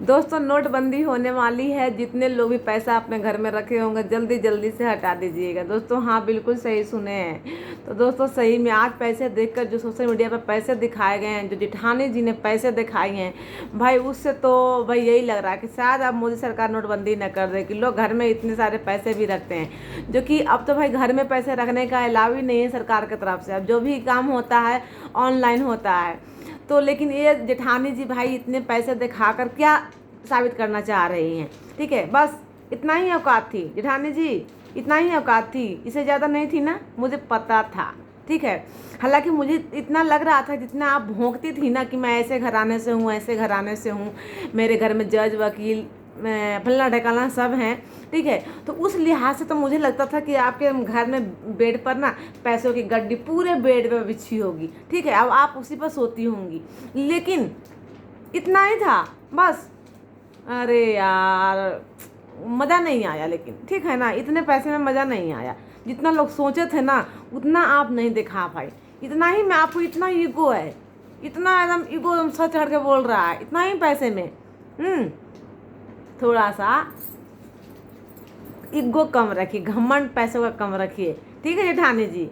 दोस्तों नोटबंदी होने वाली है, जितने लोग भी पैसा अपने घर में रखे होंगे जल्दी जल्दी से हटा दीजिएगा। दोस्तों हाँ बिल्कुल सही सुने हैं। तो दोस्तों सही में आज पैसे देखकर जो सोशल मीडिया पर पैसे दिखाए गए हैं, जो जेठानी जी ने पैसे दिखाए हैं भाई, उससे तो भाई यही लग रहा है कि शायद अब मोदी सरकार नोटबंदी न कर दे, कि लोग घर में इतने सारे पैसे भी रखते हैं, जो कि अब तो भाई घर में पैसे रखने का अलाउ ही नहीं है सरकार की तरफ से। अब जो भी काम होता है ऑनलाइन होता है। तो लेकिन ये जेठानी जी भाई इतने पैसे दिखाकर क्या साबित करना चाह रही हैं? ठीक है, बस इतना ही औकात थी जेठानी जी, इतना ही औकात थी, इससे ज़्यादा नहीं थी ना, मुझे पता था। ठीक है, हालांकि मुझे इतना लग रहा था जितना आप भोंकती थी ना कि मैं ऐसे घराने से हूँ, ऐसे घराने से हूँ, मेरे घर में जज वकील फलना ढकाना सब हैं। ठीक है, तो उस लिहाज से तो मुझे लगता था कि आपके घर में बेड पर ना पैसों की गड्डी पूरे बेड पे बिछी होगी। ठीक है, अब आप उसी पर सोती होंगी, लेकिन इतना ही था बस। अरे यार मज़ा नहीं आया, लेकिन ठीक है ना, इतने पैसे में मज़ा नहीं आया। जितना लोग सोचे थे ना उतना आप नहीं दिखा पाए। इतना ही में आपको इतना ईगो है, इतना एकदम ईगो एकदम सच चढ़ के बोल रहा है, इतना ही पैसे में। थोड़ा सा ईगो कम रखिए, घमंड पैसों का कम रखिए। ठीक है जेठानी जी,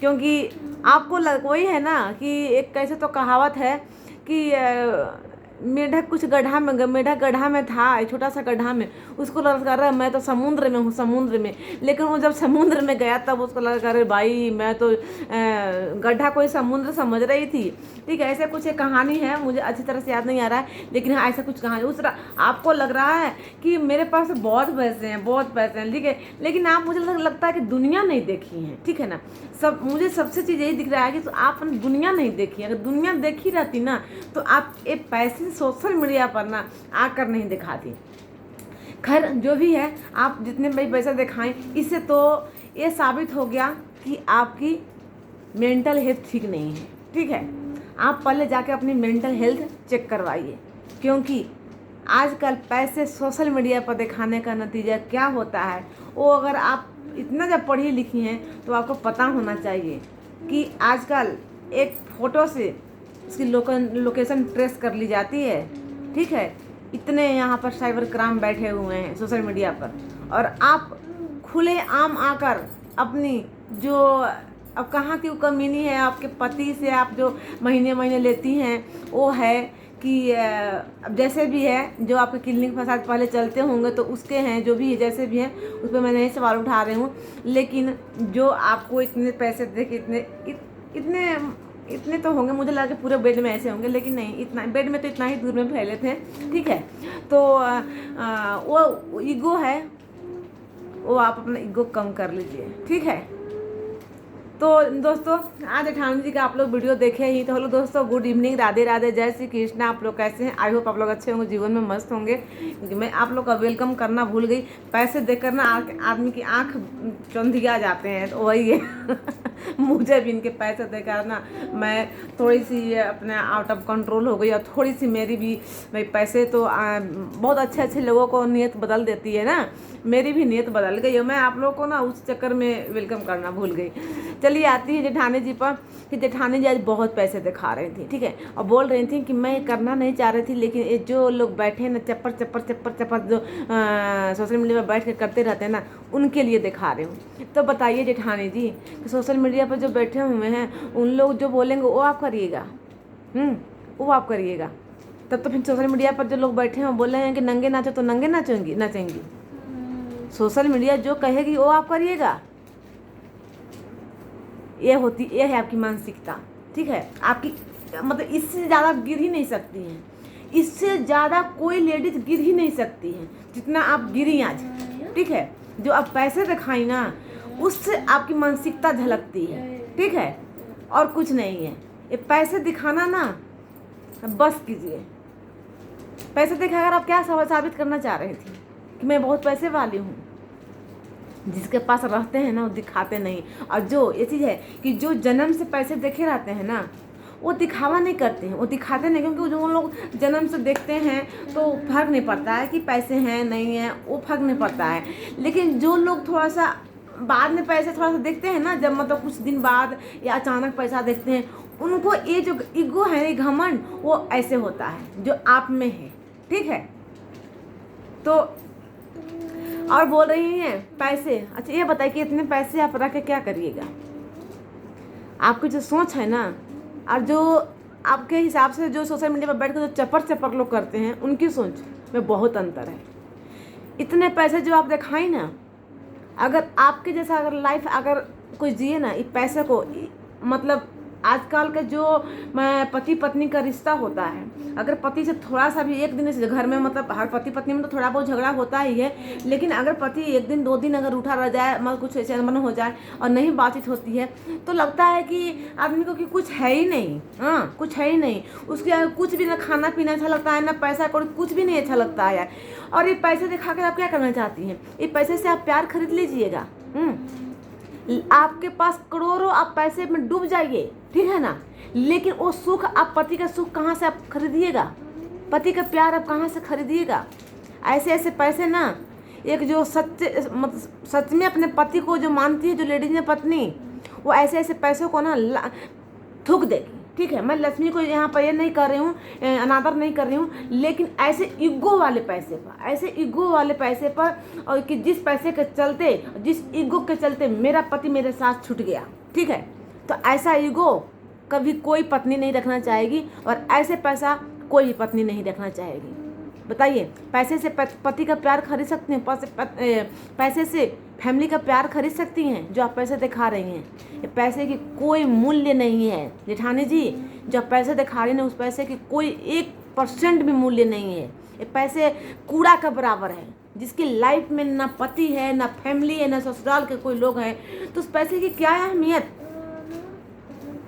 क्योंकि आपको वही है ना कि एक कैसे तो कहावत है कि मेढक कुछ गड्ढा में, मेढक गड्ढा में था, छोटा सा गड्ढा में, उसको लगा रहा मैं तो समुद्र में हूँ, समुद्र में। लेकिन वो जब समुद्र में गया तब उसको लगा अरे भाई मैं तो गड्ढा कोई समुद्र समझ रही थी। ठीक है, ऐसे कुछ एक कहानी है, मुझे अच्छी तरह से याद नहीं आ रहा है, लेकिन हाँ ऐसा कुछ कहानी आपको लग रहा है कि मेरे पास बहुत पैसे हैं, बहुत पैसे हैं। ठीक है, लेकिन आप मुझे लगता है कि दुनिया नहीं देखी है। ठीक है ना, सब मुझे सबसे चीज़ यही दिख रहा है कि तो आप दुनिया नहीं देखी। अगर दुनिया देखी रहती ना तो आप ये पैसे सोशल मीडिया पर ना आकर नहीं दिखाती। खैर जो भी है, आप जितने भी पैसा दिखाएं, इससे तो ये साबित हो गया कि आपकी मेंटल हेल्थ ठीक नहीं है। ठीक है, आप पहले जाके अपनी मेंटल हेल्थ चेक करवाइए, क्योंकि आजकल पैसे सोशल मीडिया पर दिखाने का नतीजा क्या होता है वो अगर आप इतना जब पढ़ी लिखी हैं तो आपको पता होना चाहिए कि आजकल एक फ़ोटो से उसकी लोकेशन ट्रेस कर ली जाती है। ठीक है, इतने यहाँ पर साइबर क्राइम बैठे हुए हैं सोशल मीडिया पर, और आप खुले आम आकर अपनी जो अब कहाँ की कमीनी है आपके पति से आप जो महीने महीने लेती हैं, वो है कि अब जैसे भी है जो आपके क्लिनिक फसाद पहले चलते होंगे तो उसके हैं, जो भी जैसे भी हैं उस पर मैं नहीं सवाल उठा रही हूँ, लेकिन जो आपको इतने पैसे दे के इतने इतने तो होंगे, मुझे लगा कि पूरे बेड में ऐसे होंगे, लेकिन नहीं, इतना बेड में तो इतना ही दूर में फैले थे। ठीक है, तो वो ईगो है, वो आप अपना ईगो कम कर लीजिए। ठीक है, तो दोस्तों आज जेठानी जी का आप लोग वीडियो देखे ही तो हेलो दोस्तों, गुड इवनिंग, राधे राधे, जय श्री कृष्णा। आप लोग कैसे हैं? आई होप आप लोग अच्छे होंगे, जीवन में मस्त होंगे, क्योंकि मैं आप लोग का वेलकम करना भूल गई। पैसे देखकर ना आदमी की आँख चौंधिया जाते हैं, तो वही है मुझे भी इनके पैसे देकर ना मैं थोड़ी सी अपने आउट ऑफ कंट्रोल हो गई, और थोड़ी सी मेरी भी भाई पैसे तो बहुत अच्छे अच्छे लोगों को नीयत बदल देती है ना, मेरी भी नीयत बदल गई है। मैं आप लोगों को ना उस चक्कर में वेलकम करना भूल गई। चलिए आती है जेठानी जी पर कि जेठानी जी आज बहुत पैसे दिखा रही थी। ठीक है, और बोल रही थी कि मैं करना नहीं चाह रही थी, लेकिन ये जो लोग बैठे हैं ना चप्पर चप्पर चप्पर चप्पर जो सोशल मीडिया पर बैठ के करते रहते हैं ना, उनके लिए दिखा रही हूँ। तो बताइए जेठानी जी कि सोशल मीडिया पर जो बैठे हुए हैं उन लोग जो बोलेंगे वो आप करिएगा, वो आप करिएगा। तब तो फिर सोशल मीडिया पर जो लोग बैठे हैं बोले हैं कि नंगे नाचो तो नंगे नाचेंगी। सोशल मीडिया जो कहेगी वो आप करिएगा, ये है आपकी मानसिकता। ठीक है, आपकी मतलब इससे ज़्यादा गिर ही नहीं सकती हैं, इससे ज़्यादा कोई लेडीज गिर ही नहीं सकती हैं जितना आप गिरी आज। ठीक है, जो आप पैसे दिखाई ना उससे आपकी मानसिकता झलकती है। ठीक है, और कुछ नहीं है। ये पैसे दिखाना ना बस कीजिए। पैसे दिखाकर आप क्या साबित करना चाह रही थी कि मैं बहुत पैसे वाली हूँ? जिसके पास रहते हैं ना वो दिखाते नहीं। और जो ये चीज़ है कि जो जन्म से पैसे देखे रहते हैं ना वो दिखावा नहीं करते हैं, वो दिखाते नहीं, क्योंकि जो लोग जन्म से देखते हैं तो फर्क नहीं पड़ता है कि पैसे हैं नहीं हैं, वो फर्क नहीं पड़ता है। लेकिन जो लोग थोड़ा सा बाद में पैसे थोड़ा सा देखते हैं ना, जब मतलब कुछ दिन बाद या अचानक पैसा देखते हैं, उनको ये जो ईगो है, ये घमंड, वो ऐसे होता है जो आप में है। ठीक है, तो और बोल रही हैं पैसे। अच्छा ये बताइए कि इतने पैसे आप रख के क्या करिएगा? आपकी जो सोच है ना, और जो आपके हिसाब से जो सोशल मीडिया पर बैठ कर जो चपर चपर लोग करते हैं, उनकी सोच में बहुत अंतर है। इतने पैसे जो आप दिखाई ना, अगर आपके जैसा अगर लाइफ अगर कोई जिए ना, ये पैसे को मतलब आजकल का जो पति पत्नी का रिश्ता होता है, अगर पति से थोड़ा सा भी एक दिन से घर में, मतलब हर पति पत्नी में तो थोड़ा बहुत झगड़ा होता ही है, लेकिन अगर पति एक दिन 2 दिन अगर उठा रह जाए, मतलब कुछ ऐसे अनबन हो जाए और नहीं बातचीत होती है, तो लगता है कि आदमी को कि कुछ है ही नहीं। हाँ, कुछ है ही नहीं उसके, कुछ भी ना खाना पीना अच्छा लगता है, ना पैसा कुछ भी नहीं अच्छा लगता है। और ये पैसे दिखा कर आप क्या करना चाहती हैं? ये पैसे से आप प्यार खरीद लीजिएगा। आपके पास करोड़ों, आप पैसे में डूब जाइए, ठीक है ना, लेकिन वो सुख, आप पति का सुख कहाँ से आप खरीदिएगा? पति का प्यार आप कहाँ से खरीदिएगा? ऐसे ऐसे पैसे ना, एक जो सच में अपने पति को जो मानती है, जो लेडीज है पत्नी, वो ऐसे ऐसे पैसों को ना थूक देगी। ठीक है, मैं लक्ष्मी को यहाँ पर ये नहीं कर रही हूँ, अनादर नहीं कर रही हूँ, लेकिन ऐसे ईगो वाले पैसे पर, ऐसे ईगो वाले पैसे पर, और कि जिस पैसे के चलते, जिस ईगो के चलते मेरा पति मेरे साथ छूट गया, ठीक है, तो ऐसा ईगो कभी कोई पत्नी नहीं रखना चाहेगी, और ऐसे पैसा कोई पत्नी नहीं रखना चाहेगी। बताइए, पैसे से पति का प्यार खरीद सकते हैं? पैसे से फैमिली का प्यार खरीद सकती हैं? जो आप पैसे दिखा रही हैं, ये पैसे की कोई मूल्य नहीं है जेठानी जी। जो आप पैसे दिखा रही हैं, उस पैसे की कोई 1% भी मूल्य नहीं है। ये पैसे कूड़ा का बराबर है। जिसकी लाइफ में ना पति है, ना फैमिली है, ना ससुराल के कोई लोग हैं, तो उस पैसे की क्या अहमियत?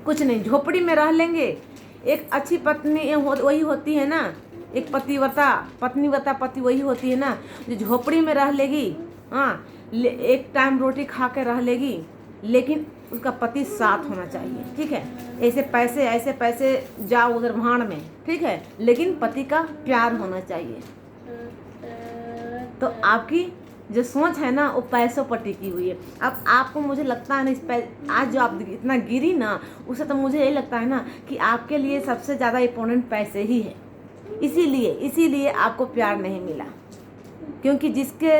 कुछ नहीं, झोपड़ी में रह लेंगे। एक अच्छी पत्नी वही होती है ना, एक पत्नीव्रता पति वही होती है ना, जो झोपड़ी में रह लेगी, हाँ, एक टाइम रोटी खा के रह लेगी, लेकिन उसका पति साथ होना चाहिए। ठीक है, ऐसे पैसे जाओ उधर भाड़ में, ठीक है, लेकिन पति का प्यार होना चाहिए। तो आपकी जो सोच है ना, वो पैसों पर टिकी हुई है। अब आपको, मुझे लगता है ना, आज जो आप इतना गिरी ना, उससे तो मुझे यही लगता है ना कि आपके लिए सबसे ज़्यादा इम्पोर्टेंट पैसे ही है। इसीलिए आपको प्यार नहीं मिला, क्योंकि जिसके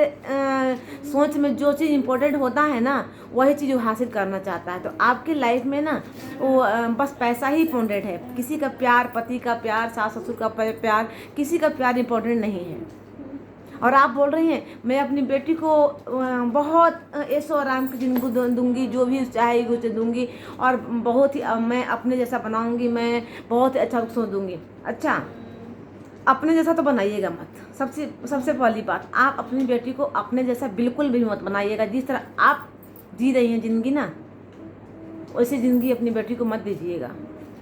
सोच में जो चीज़ इम्पोर्टेंट होता है ना, वही चीज़ वो हासिल करना चाहता है। तो आपके लाइफ में ना वो बस पैसा ही इम्पोर्टेंट है। किसी का प्यार, पति का प्यार, सास ससुर का प्यार, किसी का प्यार इम्पोर्टेंट नहीं है। और आप बोल रही हैं मैं अपनी बेटी को बहुत ऐशो आराम की जिंदगी दूंगी, जो भी चाहेगी उसे दूंगी, और बहुत ही मैं अपने जैसा बनाऊंगी, मैं बहुत ही अच्छा उसको दूंगी। अच्छा, अपने जैसा तो बनाइएगा मत। सबसे पहली बात, आप अपनी बेटी को अपने जैसा बिल्कुल भी मत बनाइएगा। जिस तरह आप जी रही हैं ज़िंदगी ना, वैसी ज़िंदगी अपनी बेटी को मत दीजिएगा।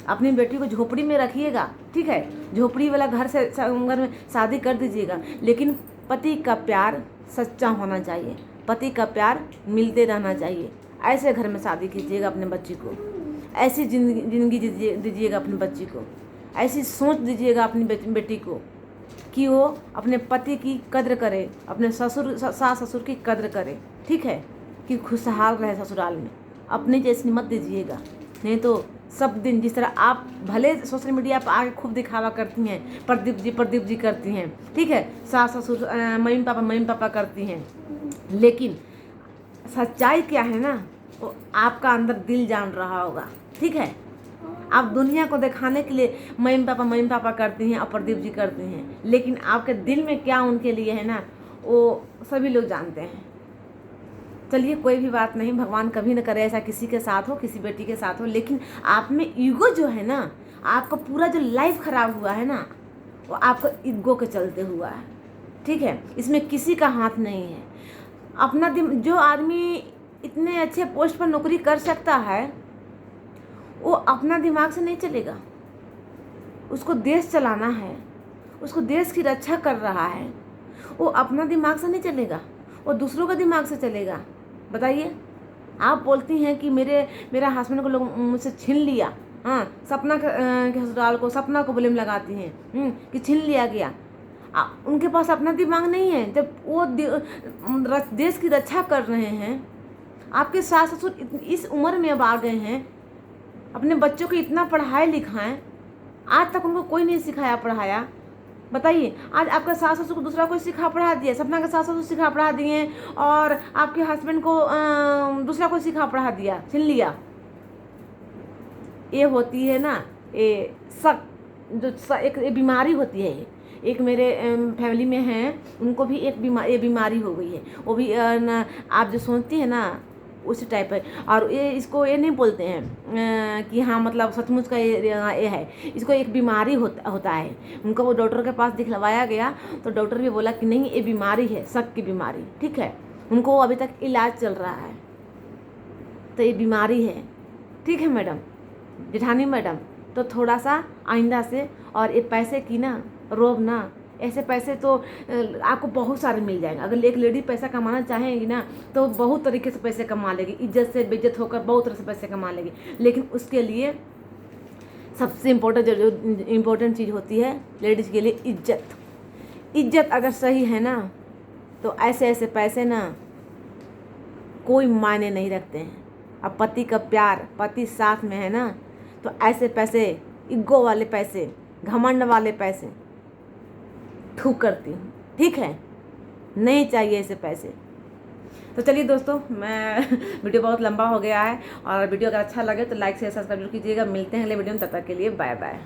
अपनी बेटी को झोपड़ी में रखिएगा, ठीक है, झोपड़ी वाला घर में शादी कर दीजिएगा, लेकिन पति का प्यार सच्चा होना चाहिए, पति का प्यार मिलते रहना चाहिए। ऐसे घर में शादी कीजिएगा अपने बच्ची को, ऐसी जिंदगी दीजिएगा अपने बच्ची को, ऐसी सोच दीजिएगा अपनी बेटी को कि वो अपने पति की कद्र करे, अपने सास ससुर की कद्र करे, ठीक है, कि खुशहाल रहे ससुराल में। अपनी जैसी मत दीजिएगा, नहीं तो सब दिन जिस तरह आप भले सोशल मीडिया पर आके खूब दिखावा करती हैं, प्रदीप जी करती हैं, ठीक है, सास ससुर मम्मी पापा करती हैं, लेकिन सच्चाई क्या है ना, वो आपका अंदर दिल जान रहा होगा। ठीक है, आप दुनिया को दिखाने के लिए मम्मी पापा करती हैं और प्रदीप जी करती हैं, लेकिन आपके दिल में क्या उनके लिए है ना, वो सभी लोग जानते हैं। चलिए, कोई भी बात नहीं, भगवान कभी न करे ऐसा किसी के साथ हो, किसी बेटी के साथ हो, लेकिन आप में ईगो जो है ना, आपका पूरा जो लाइफ खराब हुआ है ना, वो आपको ईगो के चलते हुआ है। ठीक है, इसमें किसी का हाथ नहीं है। अपना जो आदमी इतने अच्छे पोस्ट पर नौकरी कर सकता है, वो अपना दिमाग से नहीं चलेगा। उसको देश चलाना है, उसको देश की रक्षा कर रहा है, वो अपना दिमाग से नहीं चलेगा, वो दूसरों का दिमाग से चलेगा। बताइए, आप बोलती हैं कि मेरा हस्बैंड को लोग मुझसे छीन लिया, हाँ, सपना के ससुराल को, सपना को ब्लेम लगाती हैं कि छीन लिया गया। उनके पास अपना दिमाग नहीं है। जब वो देश की रक्षा कर रहे हैं, आपके सास ससुर इस उम्र में अब आ गए हैं, अपने बच्चों को इतना पढ़ाए लिखाएं, आज तक उनको कोई नहीं सिखाया पढ़ाया, बताइए, आज आपका सास ससुर को दूसरा कोई सिखा पढ़ा दिया, सपना का सास ससुर सिखा पढ़ा दिए और आपके हस्बैंड को दूसरा कोई सिखा पढ़ा दिया, छीन लिया। ये होती है ना, ये शक, जो एक बीमारी होती है। एक मेरे फैमिली में हैं, उनको भी ये बीमारी हो गई है। वो भी आप जो सोचती हैं ना उसी टाइप है। और ये इसको ये नहीं बोलते हैं कि हाँ मतलब सचमुच का ये है। इसको एक बीमारी होता है। उनको वो डॉक्टर के पास दिखलवाया गया तो डॉक्टर भी बोला कि नहीं ये बीमारी है, शक की बीमारी, ठीक है। उनको अभी तक इलाज चल रहा है, तो ये बीमारी है, ठीक है मैडम, जेठानी मैडम। तो थोड़ा सा आइंदा से, और ये पैसे की ना रोब ना, ऐसे पैसे तो आपको बहुत सारे मिल जाएंगे। अगर एक लेडी पैसा कमाना चाहेगी ना तो बहुत तरीके से पैसे कमा लेगी, इज्जत से बेइज्जत होकर बहुत तरह से पैसे कमा लेगी। लेकिन उसके लिए सबसे इम्पोर्टेंट चीज़ होती है लेडीज़ के लिए इज्जत। इज्जत अगर सही है ना तो ऐसे ऐसे पैसे ना कोई मायने नहीं रखते हैं। अब पति का प्यार, पति साथ में है ना, तो ऐसे पैसे, इग्गो वाले पैसे, घमंड वाले पैसे ठूक करती हूँ, ठीक है। नहीं चाहिए ऐसे पैसे। तो चलिए दोस्तों, मैं वीडियो बहुत लंबा हो गया है, और वीडियो अगर अच्छा लगे तो लाइक शेयर सब्सक्राइब कीजिएगा। मिलते हैं अगले वीडियो में, तब तक के लिए बाय बाय।